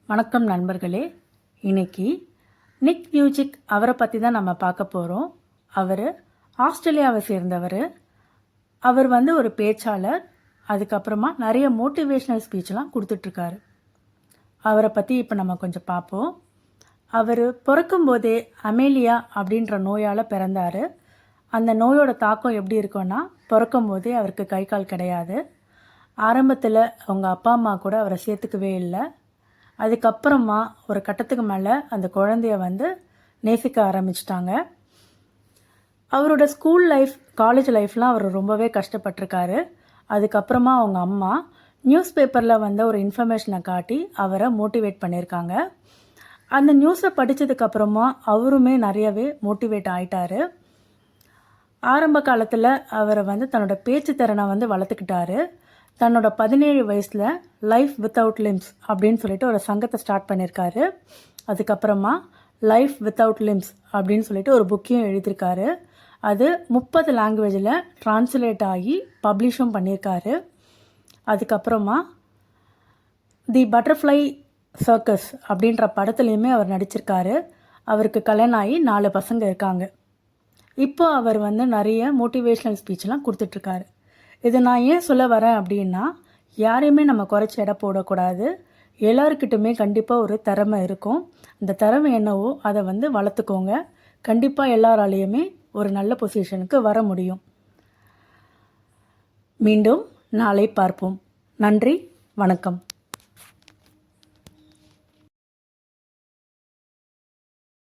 வணக்கம் நண்பர்களே. இன்னைக்கு நிக் வியூஜிக் அவரை பற்றி தான் நம்ம பார்க்க போகிறோம். அவர் ஆஸ்திரேலியாவை சேர்ந்தவர். அவர் ஒரு பேச்சாளர். அதுக்கப்புறமா நிறைய மோட்டிவேஷ்னல் ஸ்பீச்லாம் கொடுத்துட்ருக்காரு. அவரை பற்றி இப்போ நம்ம கொஞ்சம் பார்ப்போம். அவர் பிறக்கும்போதே அமேலியா அப்படின்ற நோயால் பிறந்தார். அந்த நோயோட தாக்கம் எப்படி இருக்குன்னா, பிறக்கும்போதே அவருக்கு கை கால் கிடையாது. ஆரம்பத்தில் அவங்க அப்பா அம்மா கூட அவரை சேர்த்துக்கவே இல்லை. அதுக்கப்புறமா ஒரு கட்டத்துக்கு மேலே அந்த குழந்தைய நேசிக்க ஆரம்பிச்சிட்டாங்க. அவரோட ஸ்கூல் லைஃப், காலேஜ் லைஃப்லாம் அவர் ரொம்பவே கஷ்டப்பட்டிருக்காரு. அதுக்கப்புறமா அவங்க அம்மா நியூஸ் பேப்பரில் ஒரு இன்ஃபர்மேஷனை காட்டி அவரை மோட்டிவேட் பண்ணியிருக்காங்க. அந்த நியூஸை படித்ததுக்கப்புறமா அவருமே நிறையவே மோட்டிவேட் ஆயிட்டார். ஆரம்ப காலத்தில் அவரை தன்னோட பேச்சு திறனை வளர்த்துக்கிட்டாரு. தன்னோட 17 வயசில் லைஃப் வித்தவுட் லிம்ஸ் அப்படின்னு சொல்லிட்டு ஒரு சங்கத்தை ஸ்டார்ட் பண்ணியிருக்காரு. அதுக்கப்புறமா லைஃப் வித்தவுட் லிம்ஸ் அப்படின்னு சொல்லிட்டு ஒரு புக்கையும் எழுதியிருக்காரு. அது 30 லாங்குவேஜில் ட்ரான்ஸ்லேட் ஆகி பப்ளிஷும் பண்ணியிருக்காரு. அதுக்கப்புறமா தி பட்டர்ஃப்ளை சர்க்கஸ் அப்படின்ற படத்துலையுமே அவர் நடிச்சிருக்காரு. அவருக்கு கல்யாணம் ஆகி 4 பசங்க இருக்காங்க. இப்போ அவர் நிறைய மோட்டிவேஷ்னல் ஸ்பீச்லாம் கொடுத்துட்ருக்காரு. இதை நான் ஏன் சொல்ல வரேன் அப்படின்னா, யாரையுமே நம்ம குறைச்சி எடை போடக்கூடாது. எல்லாருக்கிட்டுமே கண்டிப்பாக ஒரு திறமை இருக்கும். அந்த திறமை என்னவோ அதை வளர்த்துக்கோங்க. கண்டிப்பாக எல்லாராலேயுமே ஒரு நல்ல பொசிஷனுக்கு வர முடியும். மீண்டும் நாளை பார்ப்போம். நன்றி, வணக்கம்.